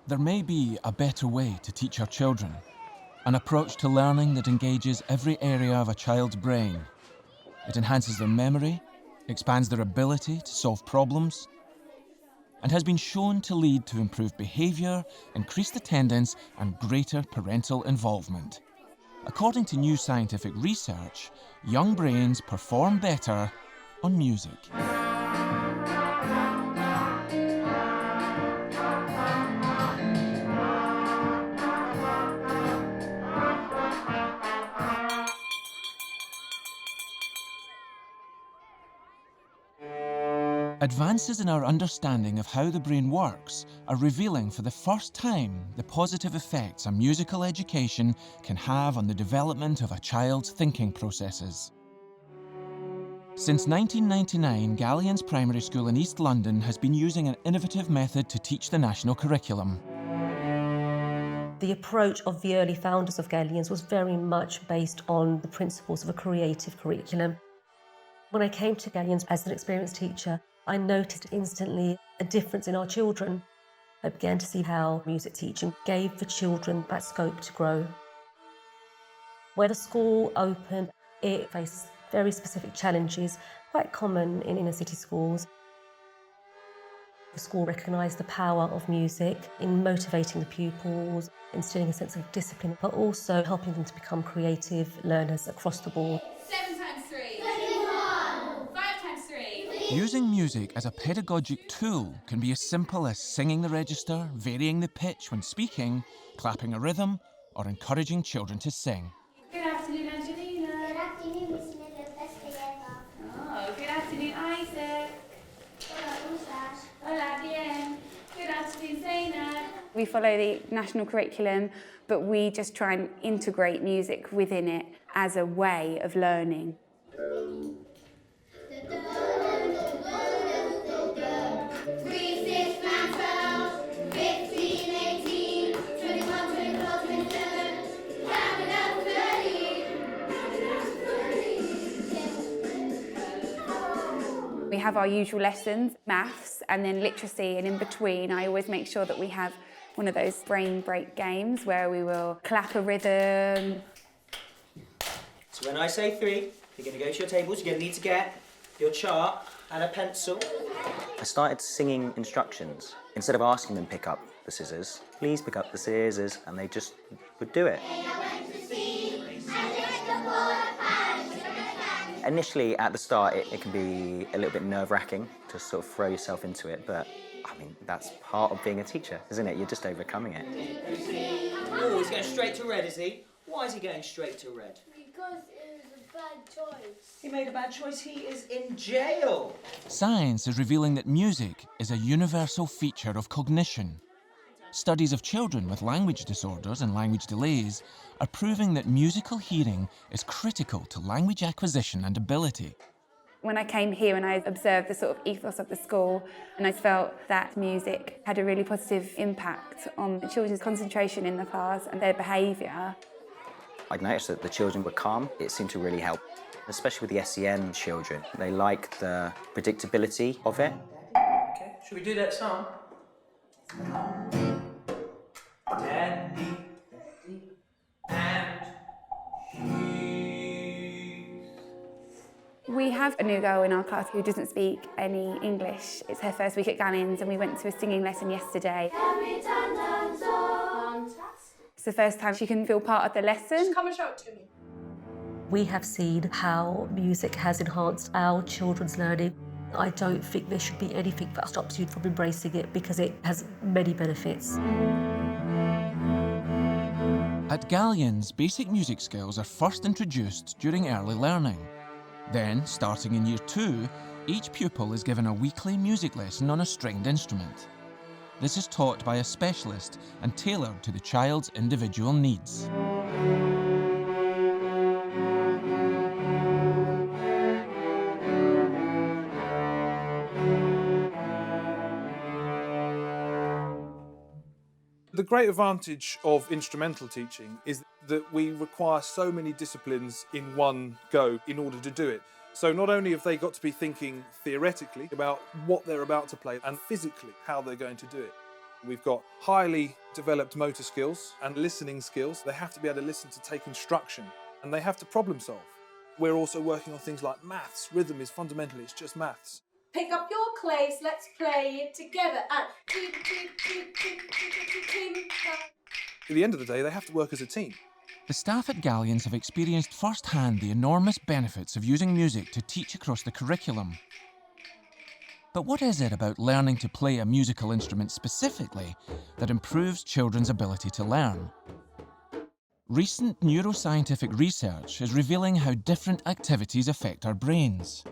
There may be a better way to teach our children, an approach to learning that engages every area of a child's brain. It enhances their memory, expands their ability to solve problems, and has been shown to lead to improved behaviour, increased attendance, and greater parental involvement. According to new scientific research, young brains perform better on music. Advances in our understanding of how the brain works are revealing for the first time the positive effects a musical education can have on the development of a child's thinking processes. Since 1999, Galleons Primary School in East London has been using an innovative method to teach the national curriculum. The approach of the early founders of Galleons was very much based on the principles of a creative curriculum. When I came to Galleons as an experienced teacher, I noticed instantly a difference in our children. I began to see how music teaching gave the children that scope to grow. When the school opened, it faced very specific challenges, quite common in inner city schools. The school recognised the power of music in motivating the pupils, instilling a sense of discipline, but also helping them to become creative learners across the board. 7 times 3. 21. 5 times 3. Using music as a pedagogic tool can be as simple as singing the register, varying the pitch when speaking, clapping a rhythm, or encouraging children to sing. Good afternoon, Angelina. Good afternoon, Miss Miller. Best day ever. Oh, good afternoon, Isaac. Hola, Usas. Hola, bien. Good afternoon, Zainab. We follow the national curriculum, but we just try and integrate music within it as a way of learning. 21, 24, 27. Coming up 30. We have our usual lessons, maths and then literacy, and in between I always make sure that we have one of those brain break games where we will clap a rhythm. So when I say 3, you're going to go to your tables, you're going to need to get your chart and a pencil. I started singing instructions. Instead of asking them to pick up the scissors, please pick up the scissors, and they just would do it. Initially, at the start, it can be a little bit nerve-wracking to sort of throw yourself into it, but I mean, that's part of being a teacher, isn't it? You're just overcoming it. Oh, he's going straight to red, is he? Why is he going straight to red? Because it was a bad choice. He made a bad choice. He is in jail. Science is revealing that music is a universal feature of cognition. Studies of children with language disorders and language delays are proving that musical hearing is critical to language acquisition and ability. When I came here and I observed the sort of ethos of the school, and I felt that music had a really positive impact on the children's concentration in the class and their behaviour. I noticed that the children were calm. It seemed to really help, especially with the SEN children. They like the predictability of it. Okay, should we do that song? Daddy and We have a new girl in our class who doesn't speak any English. It's her first week at Galleons and we went to a singing lesson yesterday. It's the first time she can feel part of the lesson. Just come and show it to me. We have seen how music has enhanced our children's learning. I don't think there should be anything that stops you from embracing it because it has many benefits. At Galleons, basic music skills are first introduced during early learning. Then, starting in Year 2, each pupil is given a weekly music lesson on a stringed instrument. This is taught by a specialist and tailored to the child's individual needs. The great advantage of instrumental teaching is that we require so many disciplines in one go in order to do it. So not only have they got to be thinking theoretically about what they're about to play and physically how they're going to do it. We've got highly developed motor skills and listening skills. They have to be able to listen to take instruction, and they have to problem solve. We're also working on things like maths. Rhythm is fundamentally, it's just maths. Pick up your clays, let's play it together. And At the end of the day, they have to work as a team. The staff at Galleons have experienced firsthand the enormous benefits of using music to teach across the curriculum. But what is it about learning to play a musical instrument specifically that improves children's ability to learn? Recent neuroscientific research is revealing how different activities affect our brains.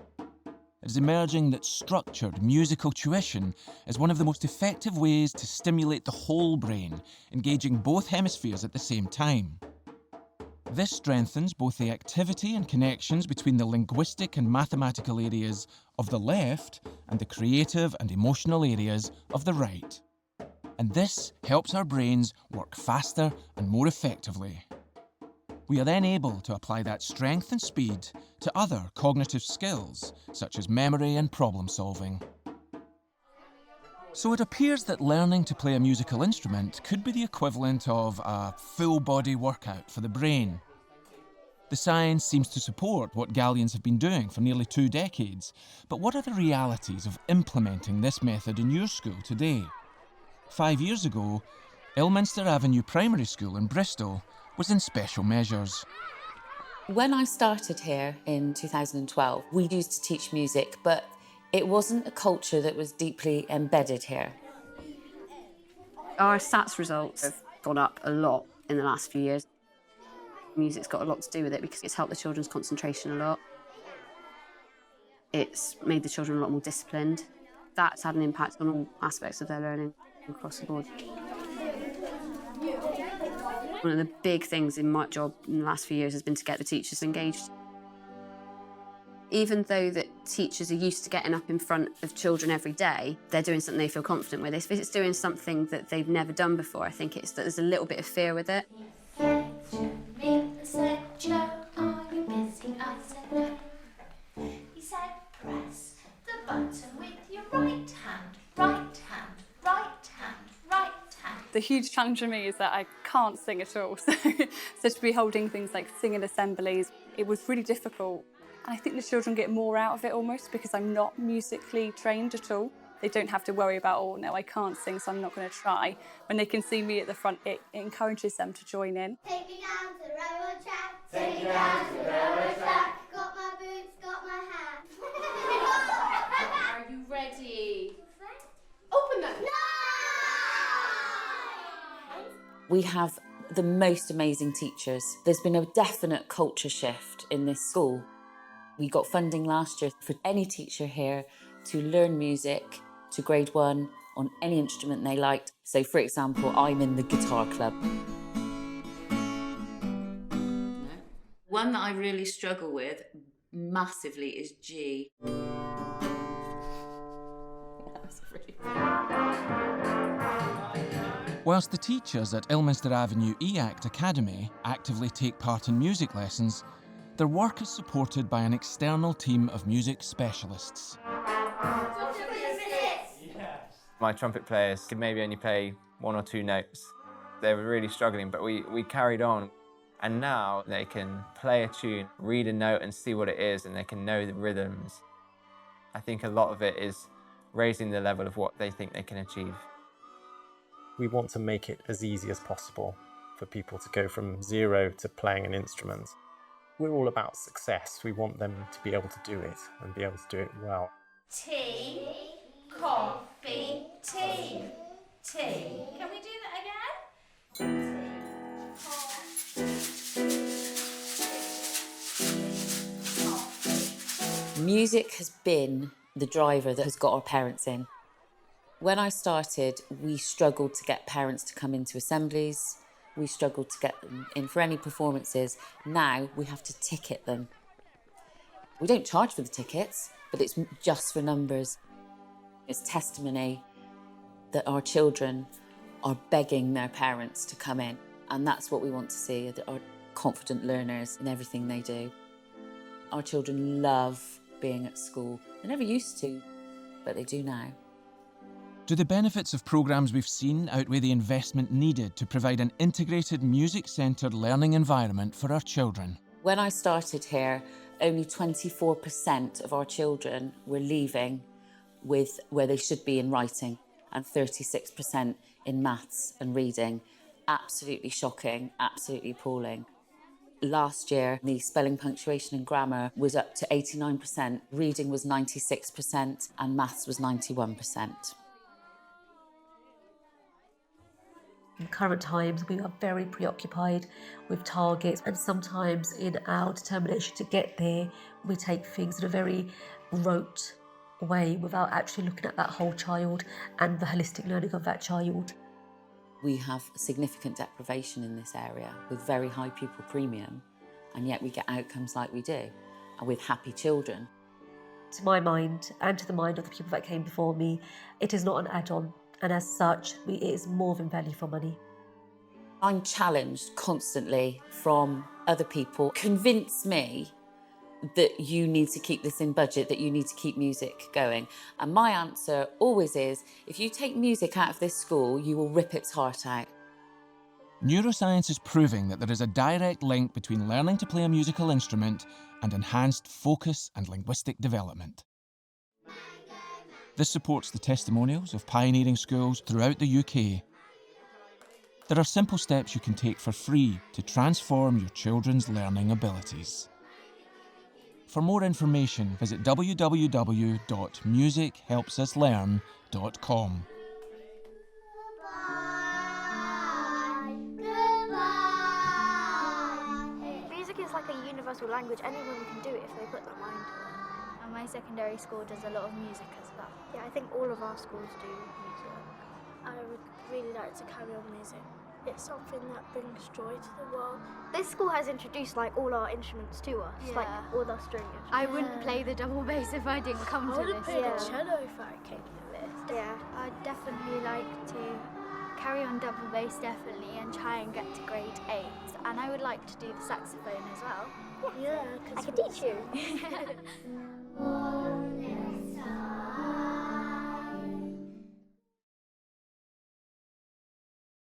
It is emerging that structured musical tuition is one of the most effective ways to stimulate the whole brain, engaging both hemispheres at the same time. This strengthens both the activity and connections between the linguistic and mathematical areas of the left and the creative and emotional areas of the right. And this helps our brains work faster and more effectively. We are then able to apply that strength and speed to other cognitive skills, such as memory and problem solving. So it appears that learning to play a musical instrument could be the equivalent of a full-body workout for the brain. The science seems to support what Galleons have been doing for nearly 2 decades, but what are the realities of implementing this method in your school today? 5 years ago, Ilminster Avenue Primary School in Bristol was in special measures. When I started here in 2012, we used to teach music, but it wasn't a culture that was deeply embedded here. Our SATs results have gone up a lot in the last few years. Music's got a lot to do with it because it's helped the children's concentration a lot. It's made the children a lot more disciplined. That's had an impact on all aspects of their learning across the board. One of the big things in my job in the last few years has been to get the teachers engaged. Even though that teachers are used to getting up in front of children every day, they're doing something they feel confident with. If it's doing something that they've never done before, I think it's that there's a little bit of fear with it. He said, press the button with your right hand, right hand, right hand, right hand. The huge challenge for me is that I can't sing at all. So to be holding things like singing assemblies, it was really difficult. And I think the children get more out of it almost because I'm not musically trained at all. They don't have to worry about, oh no, I can't sing, so I'm not going to try. When they can see me at the front, it encourages them to join in. Take me down to the railroad track. Take me down to the railroad track. Got my boots, got my hat. Are you ready? Open them. We have the most amazing teachers. There's been a definite culture shift in this school. We got funding last year for any teacher here to learn music to grade 1 on any instrument they liked. So, for example, I'm in the guitar club. One that I really struggle with massively is G. Whilst the teachers at Ilminster Avenue EACT Academy actively take part in music lessons, their work is supported by an external team of music specialists. My trumpet players could maybe only play 1 or 2 notes. They were really struggling, but we carried on. And now they can play a tune, read a note and see what it is, and they can know the rhythms. I think a lot of it is raising the level of what they think they can achieve. We want to make it as easy as possible for people to go from 0 to playing an instrument. We're all about success. We want them to be able to do it and be able to do it well. Tea, coffee, tea, tea. Can we do that again? Music has been the driver that has got our parents in. When I started, we struggled to get parents to come into assemblies. We struggled to get them in for any performances. Now we have to ticket them. We don't charge for the tickets, but it's just for numbers. It's testimony that our children are begging their parents to come in. And that's what we want to see, that are confident learners in everything they do. Our children love being at school. They never used to, but they do now. Do the benefits of programmes we've seen outweigh the investment needed to provide an integrated music-centred learning environment for our children? When I started here, only 24% of our children were leaving with where they should be in writing and 36% in maths and reading. Absolutely shocking, absolutely appalling. Last year, the spelling, punctuation and grammar was up to 89%, reading was 96% and maths was 91%. In current times, we are very preoccupied with targets, and sometimes in our determination to get there, we take things in a very rote way without actually looking at that whole child and the holistic learning of that child. We have significant deprivation in this area with very high pupil premium, and yet we get outcomes like we do, and with happy children. To my mind, and to the mind of the people that came before me, it is not an add-on. And as such, it is more than value for money. I'm challenged constantly from other people. Convince me that you need to keep this in budget, that you need to keep music going. And my answer always is, if you take music out of this school, you will rip its heart out. Neuroscience is proving that there is a direct link between learning to play a musical instrument and enhanced focus and linguistic development. This supports the testimonials of pioneering schools throughout the UK. There are simple steps you can take for free to transform your children's learning abilities. For more information, visit www.musichelpsuslearn.com. Music is like a universal language. Anyone can do it if they put their mind to it. And my secondary school does a lot of music as well. Yeah, I think all of our schools do music. I would really like to carry on music. It's something that brings joy to the world. This school has introduced like all our instruments to us, like all our string instruments. I wouldn't play the double bass if I didn't come to this. I would play the cello if I came to this. Yeah, I'd definitely like to carry on double bass definitely and try and get to grade 8. And I would like to do the saxophone as well. Yeah, I could teach you.